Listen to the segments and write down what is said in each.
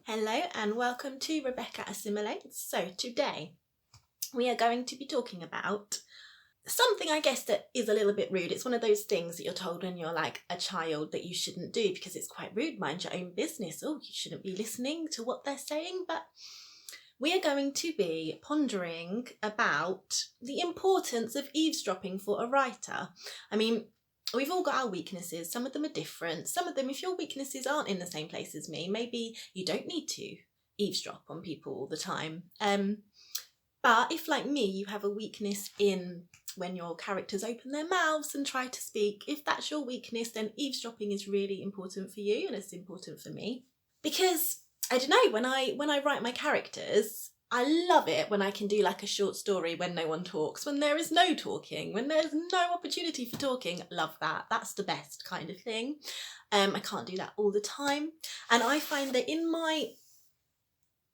Hello and welcome to Rebecca Assimilates. So today we are going to be talking about something I guess that is a little bit rude. It's one of those things that you're told when you're like a child that you shouldn't do because it's quite rude. Mind your own business. Oh, you shouldn't be listening to what they're saying. But we are going to be pondering about the importance of eavesdropping for a writer. I mean, we've all got our weaknesses. Some of them are different. Some of them, if your weaknesses aren't in the same place as me, maybe you don't need to eavesdrop on people all the time. But if, like me, you have a weakness in when your characters open their mouths and try to speak, if that's your weakness, then eavesdropping is really important for you, and it's important for me. Because, I don't know, when I write my characters, I love it when I can do like a short story when no one talks, when there is no talking, when there's no opportunity for talking. Love that. That's the best kind of thing. I can't do that all the time. And I find that in my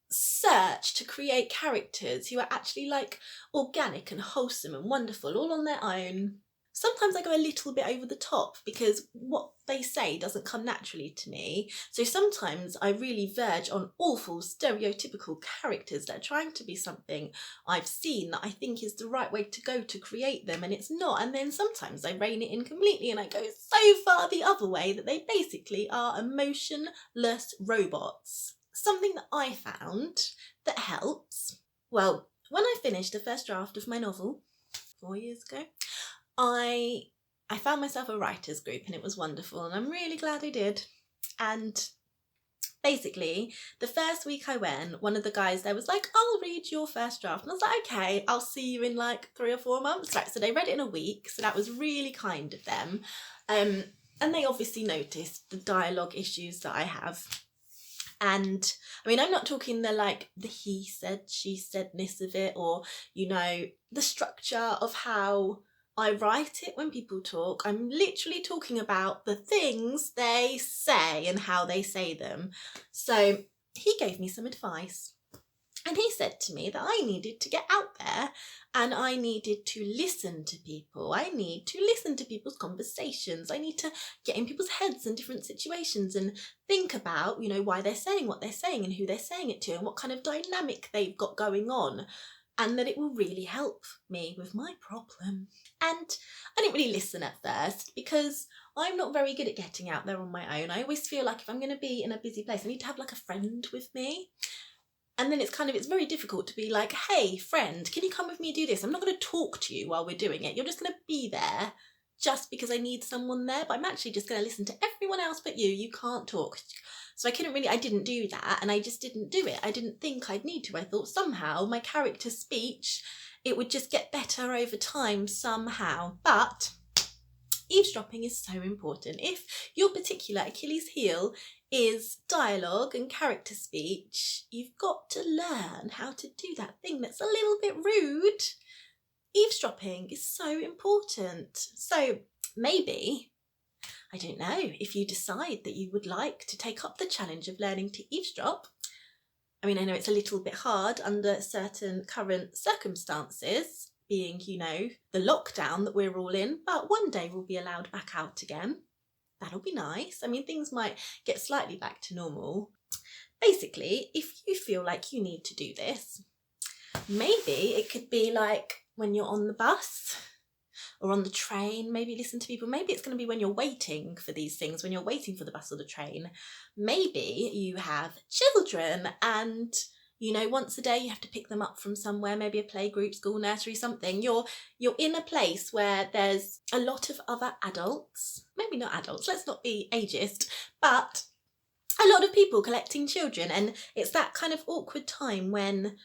search to create characters who are actually like organic and wholesome and wonderful all on their own, sometimes I go a little bit over the top because what they say doesn't come naturally to me. So sometimes I really verge on awful stereotypical characters that are trying to be something I've seen that I think is the right way to go to create them, and it's not. And then sometimes I rein it in completely and I go so far the other way that they basically are emotionless robots. Something that I found that helps, well, when I finished the first draft of my novel 4 years ago, I found myself a writers group and it was wonderful, and I'm really glad I did. And basically, the first week I went, one of the guys there was like, I'll read your first draft. And I was like, okay, I'll see you in like 3 or 4 months. Right, so they read it in a week, so that was really kind of them. And they obviously noticed the dialogue issues that I have. And I mean, I'm not talking the he said, she saidness of it, or, you know, the structure of how I write it when people talk. I'm literally talking about the things they say and how they say them. So he gave me some advice. And he said to me that I needed to get out there and I needed to listen to people. I need to listen to people's conversations. I need to get in people's heads in different situations and think about, you know, why they're saying what they're saying and who they're saying it to and what kind of dynamic they've got going on. And that it will really help me with my problem. And I didn't really listen at first because I'm not very good at getting out there on my own. I always feel like if I'm going to be in a busy place, I need to have like a friend with me. And then it's very difficult to be like, hey, friend, can you come with me and do this? I'm not going to talk to you while we're doing it. You're just going to be there just because I need someone there. But I'm actually just going to listen to everyone else but you. You can't talk. So I didn't do that. And I just didn't do it. I didn't think I'd need to. I thought somehow my character speech, it would just get better over time somehow. But eavesdropping is so important. If your particular Achilles heel is dialogue and character speech, you've got to learn how to do that thing that's a little bit rude. Eavesdropping is so important. So maybe, I don't know, if you decide that you would like to take up the challenge of learning to eavesdrop, I mean, I know it's a little bit hard under certain current circumstances, being, you know, the lockdown that we're all in, but one day we'll be allowed back out again. That'll be nice. I mean, things might get slightly back to normal. Basically, if you feel like you need to do this, maybe it could be like when you're on the bus or on the train, maybe listen to people. Maybe it's going to be when you're waiting for these things, when you're waiting for the bus or the train. Maybe you have children and, you know, once a day you have to pick them up from somewhere, maybe a playgroup, school, nursery, something. You're in a place where there's a lot of other adults, maybe not adults, let's not be ageist, but a lot of people collecting children. And it's that kind of awkward time when,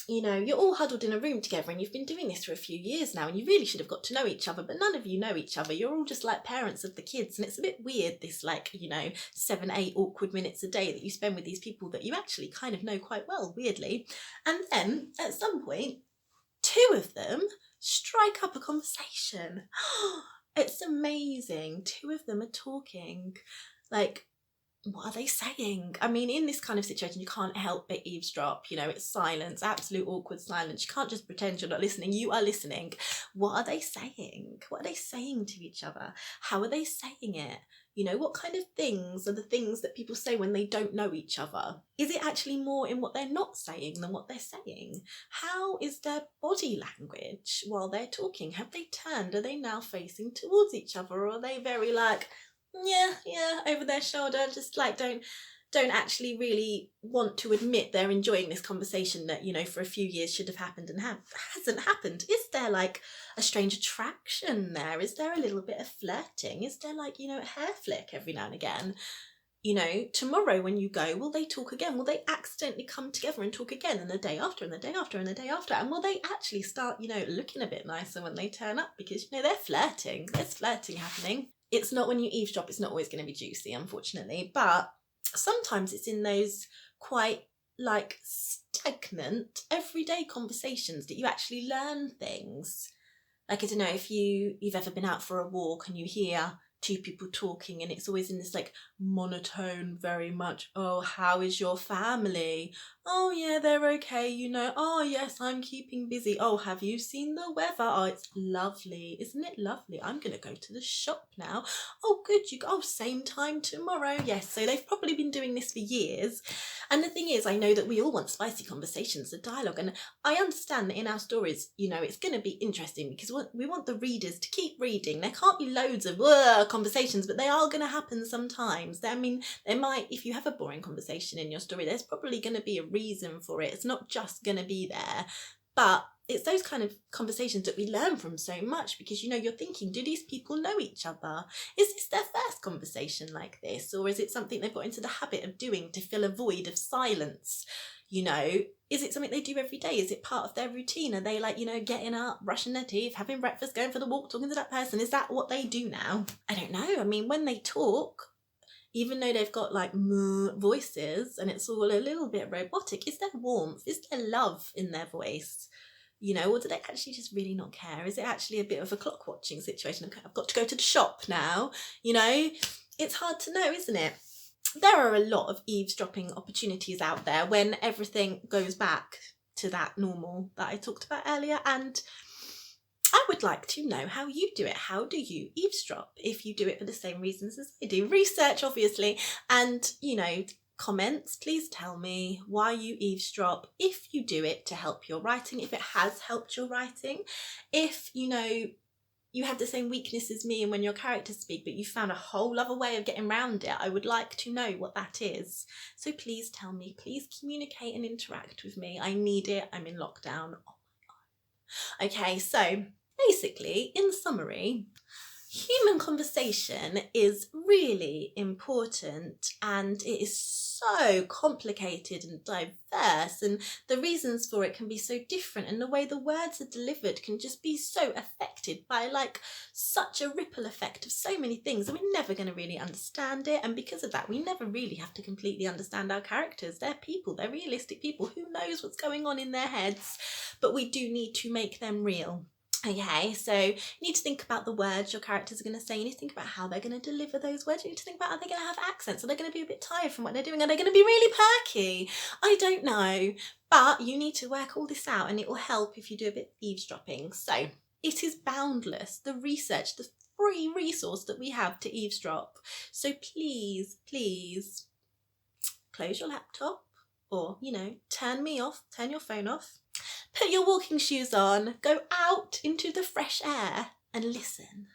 you know, you're all huddled in a room together and you've been doing this for a few years now and you really should have got to know each other, but none of you know each other. You're all just like parents of the kids, and it's a bit weird, this like, you know, 7-8 awkward minutes a day that you spend with these people that you actually kind of know quite well, weirdly. And then at some point, 2 of them strike up a conversation. It's amazing. 2 of them are talking. Like, what are they saying? I mean, in this kind of situation, you can't help but eavesdrop. You know, it's silence, absolute awkward silence. You can't just pretend you're not listening. You are listening. What are they saying? What are they saying to each other? How are they saying it? You know, what kind of things are the things that people say when they don't know each other? Is it actually more in what they're not saying than what they're saying? How is their body language while they're talking? Have they turned? Are they now facing towards each other? Or are they very like, yeah, over their shoulder, just like don't actually really want to admit they're enjoying this conversation that, you know, for a few years should have happened and hasn't happened? Is there like a strange attraction there? Is there a little bit of flirting? Is there like, you know, a hair flick every now and again? You know, tomorrow when you go, will they talk again? Will they accidentally come together and talk again? And the day after, and the day after, and the day after? And will they actually start, you know, looking a bit nicer when they turn up? Because, you know, they're flirting. There's flirting happening. It's not, when you eavesdrop, it's not always going to be juicy, unfortunately. But sometimes it's in those quite like stagnant everyday conversations that you actually learn things. Like, I don't know if you've ever been out for a walk and you hear two people talking and it's always in this like monotone, very much, oh, how is your family? Oh yeah, they're okay, you know. Oh yes, I'm keeping busy. Oh, have you seen the weather? Oh, it's lovely. Isn't it lovely? I'm gonna go to the shop now. Oh good, you go. Oh, same time tomorrow. Yes, so they've probably been doing this for years. And the thing is, I know that we all want spicy conversations, the dialogue, and I understand that in our stories, you know, it's going to be interesting because we want the readers to keep reading. There can't be loads of conversations, but they are going to happen sometimes. I mean, there might, if you have a boring conversation in your story, there's probably going to be a reason for it. It's not just going to be there. But it's those kind of conversations that we learn from so much because, you know, you're thinking, do these people know each other? Is this their first conversation like this? Or is it something they've got into the habit of doing to fill a void of silence? You know, is it something they do every day? Is it part of their routine? Are they like, you know, getting up, brushing their teeth, having breakfast, going for the walk, talking to that person? Is that what they do now? I don't know. I mean, when they talk, even though they've got like voices and it's all a little bit robotic, is there warmth? Is there love in their voice? You know, or do they actually just really not care? Is it actually a bit of a clock watching situation? Okay, I've got to go to the shop now. You know, it's hard to know, isn't it? There are a lot of eavesdropping opportunities out there when everything goes back to that normal that I talked about earlier. And I would like to know how you do it. How do you eavesdrop? If you do it for the same reasons as I do. Research, obviously, and, you know, comments, please tell me why you eavesdrop, if you do it to help your writing, if it has helped your writing, if, you know, you have the same weakness as me and when your characters speak, but you found a whole other way of getting around it. I would like to know what that is. So please tell me, please communicate and interact with me. I need it. I'm in lockdown. Oh my God. Okay, so basically, in summary, human conversation is really important and it is so complicated and diverse, and the reasons for it can be so different, and the way the words are delivered can just be so affected by like such a ripple effect of so many things, and we're never going to really understand it. And because of that, we never really have to completely understand our characters. They're people, they're realistic people. Who knows what's going on in their heads? But we do need to make them real. Okay, so you need to think about the words your characters are going to say. You need to think about how they're going to deliver those words. You need to think about, are they going to have accents? Are they going to be a bit tired from what they're doing? Are they going to be really perky? I don't know. But you need to work all this out, and it will help if you do a bit of eavesdropping. So it is boundless, the research, the free resource that we have to eavesdrop. So please, please close your laptop, or, you know, turn me off, turn your phone off. Put your walking shoes on, go out into the fresh air and listen.